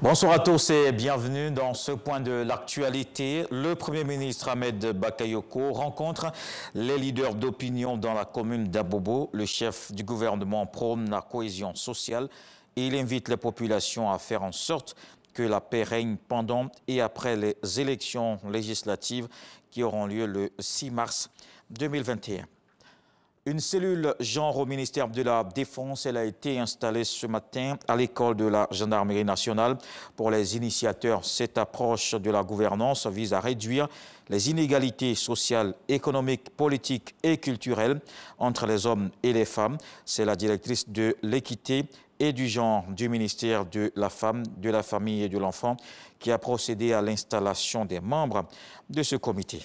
Bonsoir à tous et bienvenue dans ce point de l'actualité. Le Premier ministre Ahmed Bakayoko rencontre les leaders d'opinion dans la commune d'Abobo. Le chef du gouvernement prône la cohésion sociale et il invite les populations à faire en sorte que la paix règne pendant et après les élections législatives qui auront lieu le 6 mars 2021. Une cellule genre au ministère de la Défense, elle a été installée ce matin à l'école de la Gendarmerie nationale. Pour les initiateurs, cette approche de la gouvernance vise à réduire les inégalités sociales, économiques, politiques et culturelles entre les hommes et les femmes. C'est la directrice de l'équité et du genre du ministère de la Femme, de la Famille et de l'Enfant qui a procédé à l'installation des membres de ce comité.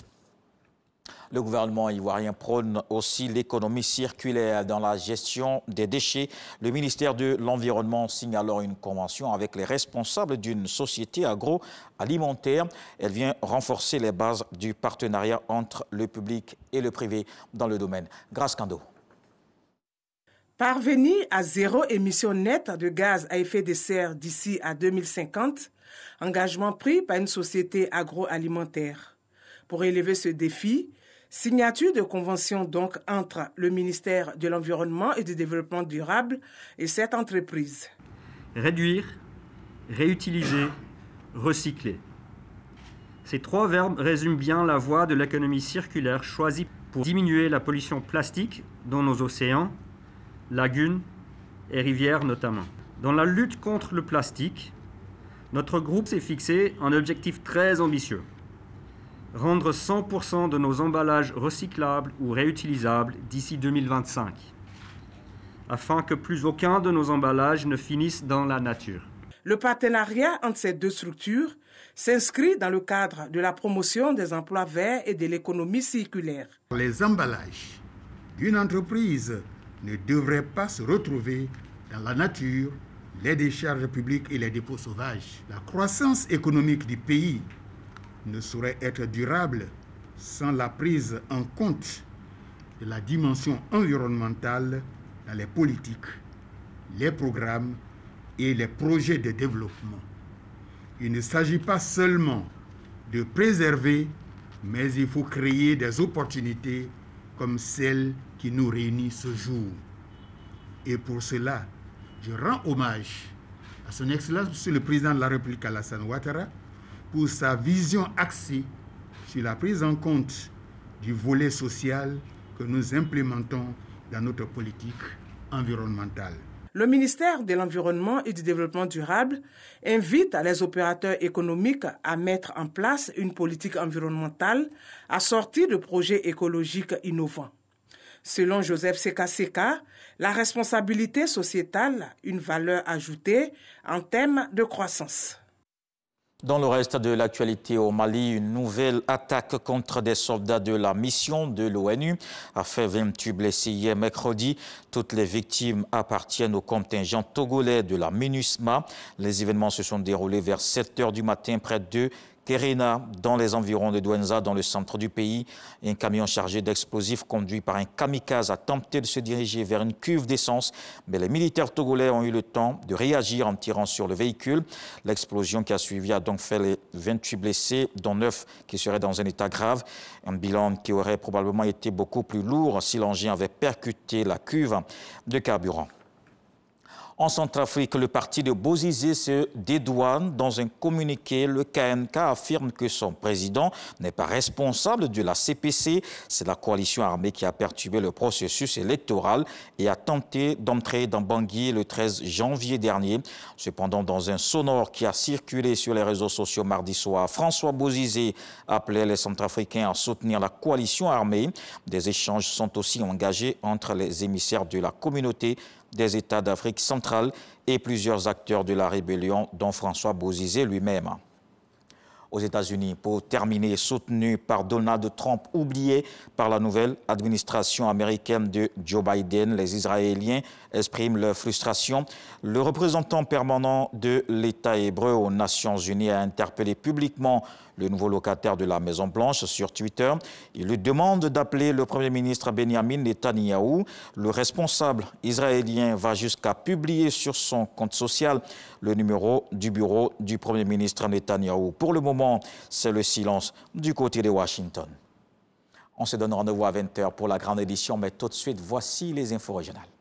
Le gouvernement ivoirien prône aussi l'économie circulaire dans la gestion des déchets. Le ministère de l'Environnement signe alors une convention avec les responsables d'une société agroalimentaire. Elle vient renforcer les bases du partenariat entre le public et le privé dans le domaine. Grâce Kando. Parvenir à zéro émission nette de gaz à effet de serre d'ici à 2050, engagement pris par une société agroalimentaire. Pour élever ce défi, signature de convention donc entre le ministère de l'Environnement et du Développement durable et cette entreprise. Réduire, réutiliser, recycler. Ces trois verbes résument bien la voie de l'économie circulaire choisie pour diminuer la pollution plastique dans nos océans, lagunes et rivières notamment. Dans la lutte contre le plastique, notre groupe s'est fixé un objectif très ambitieux. Rendre 100% de nos emballages recyclables ou réutilisables d'ici 2025, afin que plus aucun de nos emballages ne finisse dans la nature. Le partenariat entre ces deux structures s'inscrit dans le cadre de la promotion des emplois verts et de l'économie circulaire. Les emballages d'une entreprise ne devraient pas se retrouver dans la nature, les décharges publiques et les dépôts sauvages. La croissance économique du pays ne saurait être durable sans la prise en compte de la dimension environnementale dans les politiques, les programmes et les projets de développement. Il ne s'agit pas seulement de préserver, mais il faut créer des opportunités comme celle qui nous réunit ce jour. Et pour cela, je rends hommage à son Excellence, Monsieur le Président de la République Alassane Ouattara, pour sa vision axée sur la prise en compte du volet social que nous implémentons dans notre politique environnementale. Le ministère de l'Environnement et du Développement durable invite les opérateurs économiques à mettre en place une politique environnementale assortie de projets écologiques innovants. Selon Joseph Seka, la responsabilité sociétale a une valeur ajoutée en termes de croissance. Dans le reste de l'actualité au Mali, une nouvelle attaque contre des soldats de la mission de l'ONU a fait 28 blessés hier mercredi. Toutes les victimes appartiennent au contingent togolais de la MINUSMA. Les événements se sont déroulés vers 7 h du matin près de Kerena, dans les environs de Douenza, dans le centre du pays. Un camion chargé d'explosifs conduit par un kamikaze a tenté de se diriger vers une cuve d'essence, mais les militaires togolais ont eu le temps de réagir en tirant sur le véhicule. L'explosion qui a suivi a donc fait les 28 blessés, dont 9 qui seraient dans un état grave. Un bilan qui aurait probablement été beaucoup plus lourd si l'engin avait percuté la cuve de carburant. En Centrafrique, le parti de Bozizé se dédouane. Dans un communiqué, le KMK affirme que son président n'est pas responsable de la CPC. C'est la coalition armée qui a perturbé le processus électoral et a tenté d'entrer dans Bangui le 13 janvier dernier. Cependant, dans un sonore qui a circulé sur les réseaux sociaux mardi soir, François Bozizé appelait les Centrafricains à soutenir la coalition armée. Des échanges sont aussi engagés entre les émissaires de la communauté des États d'Afrique centrale et plusieurs acteurs de la rébellion, dont François Bozizé lui-même. Aux États-Unis, pour terminer, soutenu par Donald Trump, oublié par la nouvelle administration américaine de Joe Biden, les Israéliens expriment leur frustration. Le représentant permanent de l'État hébreu aux Nations Unies a interpellé publiquement le nouveau locataire de la Maison-Blanche, sur Twitter. Il lui demande d'appeler le Premier ministre Benjamin Netanyahou. Le responsable israélien va jusqu'à publier sur son compte social le numéro du bureau du Premier ministre Netanyahou. Pour le moment, c'est le silence du côté de Washington. On se donne rendez-vous à 20h pour la grande édition, mais tout de suite, voici les infos régionales.